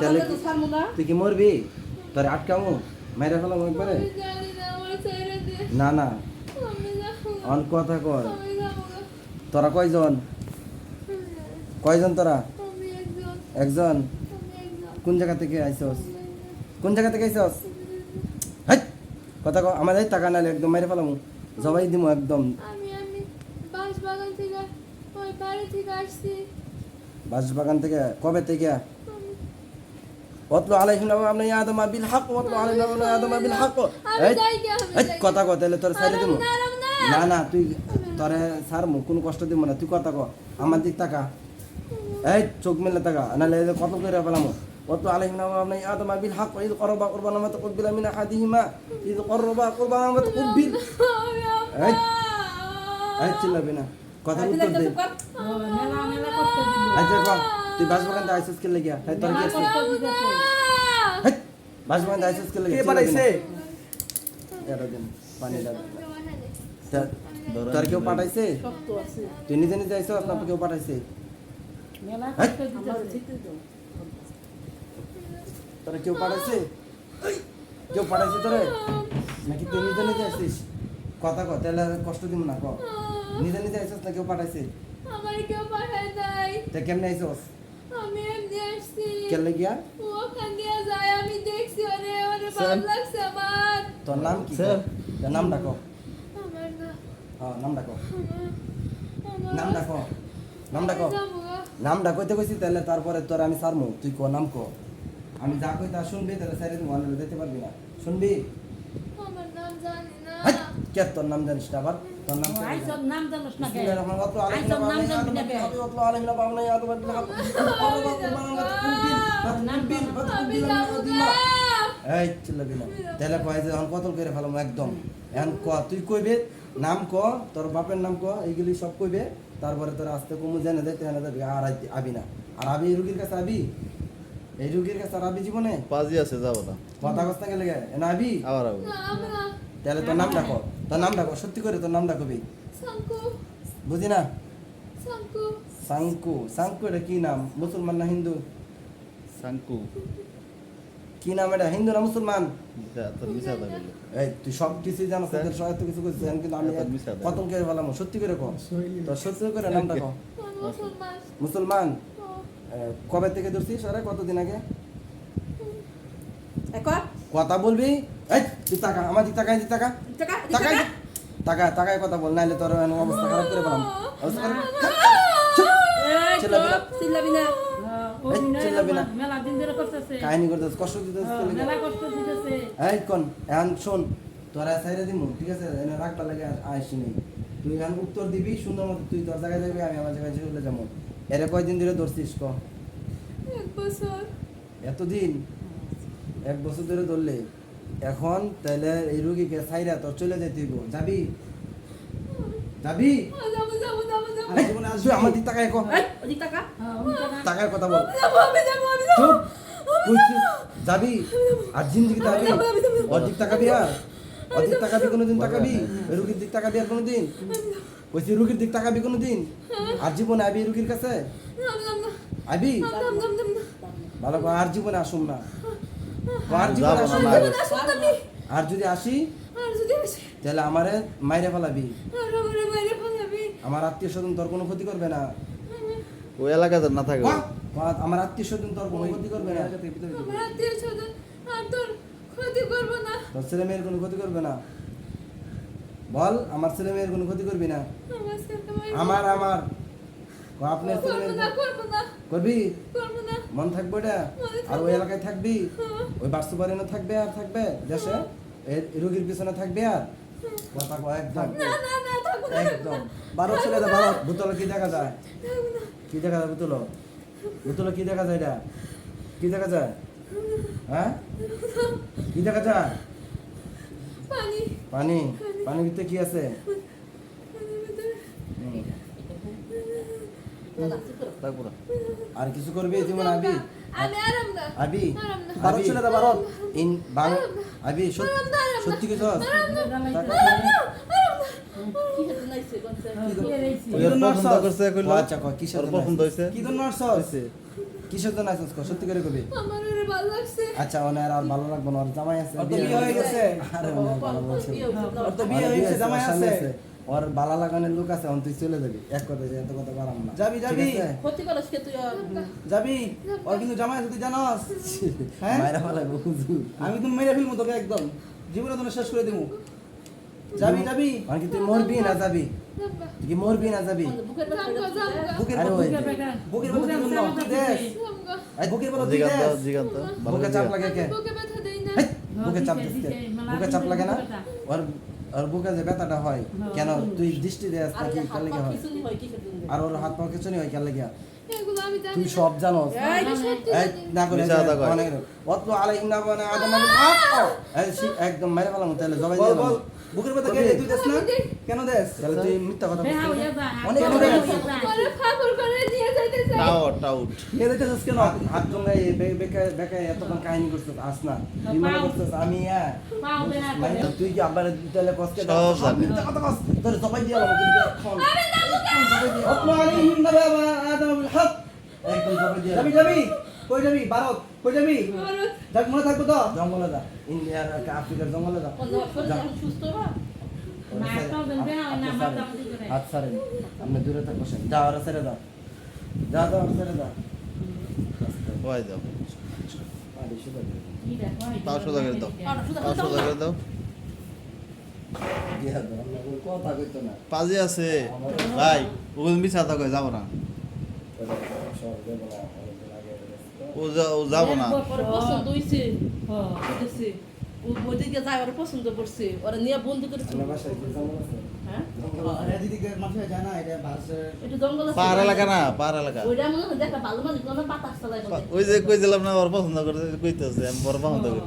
তাহলে তুই কি মরবি? তোর আটকামু মেরে ফেলাম একবারে? না না, অন কথা কয়। তোরা কয়জন? কয়জন তোরা? একজন। কোন জায়গা থেকে আইছস? কোন জায়গা থেকে আইছস? হাই কথা কও, আমাদের টাকা নালে একদম মেরে ফেলাম, জবাই দিমু একদম। বাঁশবাগান থেকে? কবে থেকে? ওয়াতলু আলাইহিম নাবা আমনা ইয়াদামা বিল হক, ওয়াতলু আলাইহিম নাবা ইয়াদামা বিল হক। এই কথা কও, তাহলে তোর ছাইরে দিমু। না না, তুই তোরে ছাড়মু, কোনো কষ্ট দিমু না, তুই কথা কও, আমার দিক তাকা। এই চোখ মেলে তাকা, নাহলে কত করে ফেলামু। ওয়াতলু আলাইহিম নাবা আমনা ইয়াদামা বিল হক, ইদ করবা কুরবানা মা তাকবিলা মিন আহাদিহিমা, ইদ করবা কুরবানা মা তাকবিল। এই এই চিল্লাবি না, কথা উত্তর দে। আচ্ছা কর, তুই বাঁশবাগান থেকে আইসস কে লাগিয়া? তাই তোর কি আছে? হেই বাঁশবাগান থেকে আইসস কে লাগিয়া? কে পাঠাইছে? এরা দিন পানি দাও। তোর কেউ পাঠাইছে? তুই নিজে নিজে আইসস না কেউ পাঠাইছে? তোর কেউ পাঠাইছে? কেউ পাঠাইছে তোরে নাকি তুই নিজে নিজে আইসিস? কথা কর, তাহলে কষ্ট দিব না। ক নিজে নিজে আইসস না কেউ পাঠাইছে? আমার কেউ পাঠায় নাই। তে কেমনে আইসস? আমি এমনি আসছি। কে লাগিয়া? ওখান দিয়ে যায়, আমি দেখছি ওরে, ওরে ভালো লাগছে আমার। তোর নাম কি? তোর নাম ডাকো। আমার না। হ্যাঁ নাম ডাকো। নাম ডাকো। নাম ডাকো। নাম ডাকইতে কইছি, তাহলে তারপরে তোর আমি ছাড়মু। তুই ক নাম ক, আমি যা কই তা শুনবি, তাহলে সাইরে তুমি অন্য যেতে পারবি না। শুনবি? আমার নাম জানি না। হাই কে তোর নাম জানিস না আবার? তোর নাম কি? আইসব নাম জানোস না কে? বিসমিল্লাহির রহমানির রহিম। আইসব নাম জানবি না কে? আল্লাহু আলাইহি ওয়া বারাকাতুহু ইয়াদুল হক। আমি যাবো না। এই চিল্লাবি না, তাহলে কয় যে এখন কতল করে ফেলাম একদম। এখন ক, তুই কইবে নাম ক, তোর বাপের নাম ক, এইগুলি সব কইবে, তারপরে তোর আস্তে কমু জেনে দেয় তেনে দেবে। আর আবি না, আর আবি এই রুগীর কাছে আবি, এই রুগীর কাছে আর আবি জীবনে? পাজি আছে, যাবো না। কথা কস্তা গেলে এনে আবি? আবার আবো। না, না। তাহলে তোর নাম ডাকো, তোর নাম ডাকো, সত্যি করে তোর নাম ডাকবি। সাঙ্কু, বুঝি না? সাঙ্কু। সাঙ্কু? সাঙ্কু এটা কি নাম? মুসলমান না হিন্দু? সাঙ্কু কি নাম এটা, হিন্দু না মুসলমান? তোর মিশা থাকলে এই তুই সব কিছুই জানো, তোদের সবাই তো কিছু করছিস, কিন্তু আমি এত মিশা দেয়। কতম করে বললাম, সত্যি করে কো, তোর সত্যি করে নাম ডাকো। আমি মুসলমান। মুসলমান? ও, কবে থেকে ধরছিস? আরে কতদিন আগে? একবার কথা বলবি? এই তুই টাকা আমার দিক টাকা, টাকা টাকা টাকায় টাকা টাকায় কথা বল, নাইলে তোর অবস্থা খারাপ করে পেলাম। অবস্থা খারাপ। এই চিল্লাবি না। চিল্লাবি না। এই চিল্লাবি না। মেলা দিন ধরে করতেছে। কাহিনী করতেছ, কষ্ট দিতেছ। মেলা কষ্ট দিতেছে। এই কোন এখন শোন, তোরা সাইরে দিমু, ঠিক আছে? এনে রাখবার লাগে আইসি নেই, তুই এখন উত্তর দিবি সুন্দর মতো, তুই তোর জায়গায় যাবি, আমি আমার জায়গায় চলে যাবো। এরে কয়দিন ধরে ধরছিস ক? 1 বছর। এতদিন? 1 বছর ধরে ধরলে, এখন তাহলে এই রুগীকে সাইরা তোর চলে যেতে হইব। যাবি? যাবি? যাবো, যাবো, যাবো, যাবো। এই, তুই আমার দিক টাকায় ক, এই ওদিক টাকা। হ্যাঁ ওদিক টাকা। টাকার কথা বল। যাবো, আমি যাবো, আমি যাবো। চুপ কইছি, যাবি? আর জিন্দিগি যাবি? অর্ধেক টাকাবি? আর অর্ধেক টাকাবি কোনোদিন? টাকাবি রুগীর দিক টাকাবি আর কোনোদিন? কইছি রুগীর দিক টাকাবি কোনোদিন? আর জীবনে আবি রুগীর কাছে? নাম, নাম, নাম। আবি? নাম, নাম, নাম, নাম। ভালো করে, আর জীবনে আসুম না। আর জীবনে যাবো না, আসুম না না। গেছে। আসুন তুমি। আর যদি আসি আর যদি আসে, তাহলে আমারে মাইরে ফেলাবি। আর আমারে বাইরে ফেলাবি। আমার আত্মীয় স্বজন তোর কোনো ক্ষতি করবে না। ওই এলাকাতে না থাকে। আমার আত্মীয় স্বজন তোর কোনো ক্ষতি করবে না। আমার আত্মীয়-স্বজন আর তোর ক্ষতি করবো না। তোর ছেলে মেয়ের কোনো ক্ষতি করবে না। বল, আমার ছেলে মেয়ের কোনো ক্ষতি করবি না। আমার সাথে আমার আমার আপনার ছেলে করবো না, মেয়ের করবো না, করবি? করবো না। মন থাকবে এটা? মনে আর ওই এলাকায় থাকবি? হ্যাঁ। ওই বাস্তবায়নে থাকবে আর থাকবে দেশে, এই রোগীর পিছনে থাকবে আর কথা কয় একদম না, না, না, থাকবো না, একদম। বারো ছেলে দা, বারো। বোতলে কি দেখা যায়? থাকবো না। কি দেখা যায় বোতল? বোতলে কি দেখা যায়? এটা কি দেখা যায়? হ্যাঁ কি দেখা যায়? পানি, পানি। পানির ভিতরে কি আছে? পানির ভিতরে। হুম। থাকবো না। আর কিছু করবি জীবন? আবি? আমি আরাম না। আবি? আরাম না। বারো ছেলে দা, বারো। ইন বাং আবি সত্যি কিছু? আরাম না। কি হতে নাইছে কোনছে? কি কি হইছে? ওই ওর পছন্দ করছে কইলো। আচ্ছা কয় কিসের ওর জন্য পছন্দ হইছে। কি জন্য আসছ? হইছে। কিসের জন্য আসছিস সত্যি করে কবি আমার ওরে ভালো লাগছে আচ্ছা ওনার আর ভালো লাগবে না ওর জামাই আছে ওর তো বিয়ে হয়ে গেছে। আরে ওনার ভালো লাগছে ওর তো বিয়ে হয়েছে, জামাই ওর স্বামী আছে। ওর বালা লাগানোর লোক আছে তুই চলে যাবি এক কথা এত কথা পারাম না যাবি, ঠিক যাবি। আছে? ক্ষতি করস কে তুই যাবি ওর কিন্তু জামাই আছে তুই জানাস হ্যাঁ মায়েরা ভালো লাগবে হুজুর আমি তো মেরে ফেলবো তোকে একদম জীবনে তোকে শেষ করে দেবো যাবি যাবি মানে কি তুই মরবি না যাবি জাম্বা তুই কি মরবি না যাবি বুকের জাম্বা জাম্বা বুকের আরে মধ্যে ওই বুকের বেটা বুকের মধ্যে কি জন্য? তুই দেশ জাম্বা এই বুকের মধ্যে তুই জিগান্ত দেশ জিগান্ত ভালো বুকে চাপ লাগে কে বুকে ব্যথা দেই না হেই, বুকে চাপ দিচ্ছে বুকে চাপ লাগে না ওর ওর বুকে যে ব্যথাটা হয় কেন তুই দৃষ্টি দেস নাকি কাল লাগে হয় আর ওর হাত পা কিছু হয় কাল লাগে এগুলো আমি জানি তুই না। সব জানোস আমি সত্যি এই জানি না করে মিছা কথা কয়। অনেক অত আলাইহিম না বানা আদম এই একদম মেরে ফেলাম তাহলে জবাই বল দিয়ে বল বল বুকের মধ্যে কে তুই দেশ না কেন দেশ তাহলে তুই মিথ্যা কথা বেহা বলছিস হইয়া যা অনেক কেন কথা রে? বলছিস। ওরে ফাফর করে নিয়ে যাইতে চাই টাউট টাউট কে দিতেছিস কেন হাত জঙ্গাই বেকায় বেকায় এতক্ষণ কাহিনী করছিস আস না তুই মনে করছিস আমি পাও বেহা মানে তুই কি আবার তাহলে কষ্ট সব জানি। মিথ্যা কথা কস তোর জবাই দিয়ে আলাম কিন্তু এখন জবাই দিয়ে অত্ন আলাইহিম নাবা আদম বিল হক একদম জবাই দিয়ে যাবি যাবি কই যাবি ভারত কই যাবি ভারত যাক মনে থাকবো তো জঙ্গলে যা ইন্ডিয়ার আফ্রিকার জঙ্গলে যা সুস্থ বা মাটাও দেন বেহা না মাটা করে হাত ছাড়েন আপনি দূরে থাক বসেন যা ওরা ছেড়ে দাও যা দাও ওরা ছেড়ে দাও ওই দাও আরে শুধু কি দেখো তাও সোজা করে দাও তাও সোজা করে দাও দিয়া দাও আমরা কোনো কথা কইতো না পাজি আছে ভাই ওগুলো মিছা কথা কয় যাবো না সব দেবো না অনেকদিন আগে ও যাবো না ওর পছন্দ হইছে হ্যাঁ বুঝেছি ও ওদিকে যায় ওর পছন্দ করছে ওরা নিয়ে বন্ধু করে আপনার বাসায় কি জঙ্গল আছে হ্যাঁ আরে দিদিকে মানুষ জানা এটা ভাষা একটু জঙ্গল আছে পাহাড় এলাকা না পাহাড় এলাকা ওইটা মনে হয় দেখা ভালো মানে কোনো বাতাস চালায় বলে ওই যে কই দিলাম না ওর পছন্দ করতে কইতেছে আমি বড় পছন্দ করি